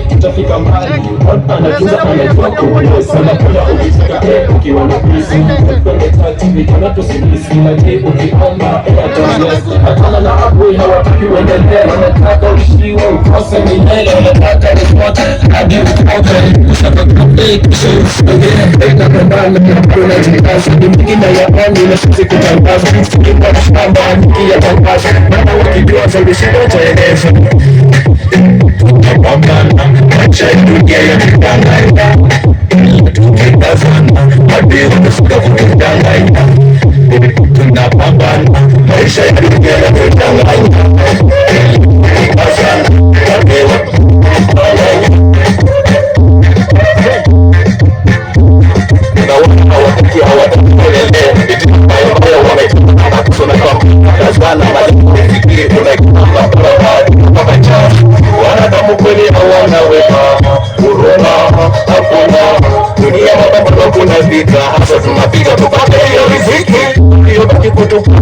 tutafika mbali. Anajua anajua kuhusu sana kuna ukitaka ukiwa na pisi kwenye tatibi kama tusilisi maji ukiomba hata na hapo hawataki uendelee, wanataka ushiwe ukose milele, wanataka usipote hadi ukoke ushakakupei kisha usogee na kambana kuna jikazi mwingine ya pani na sisi kutangaza kufunga shamba nikia tangaza na wakijua za vishindo chaeleza tunapambana maisha dunia ya kudanganya tukitazama hadi wanafika kutudanganya tunapambana maisha ya dunia ya kudanganya tukitazama hadi wanafika hawataki kuelezea vitu ambayo wanaitaka kusoma kwa sana mazingira unaikamba kama chafu wanadamu kweli hawana wema huruma hakuna dunia hapa kuna vita hasa tunapiga tupate hiyo riziki hiyo baki kutupa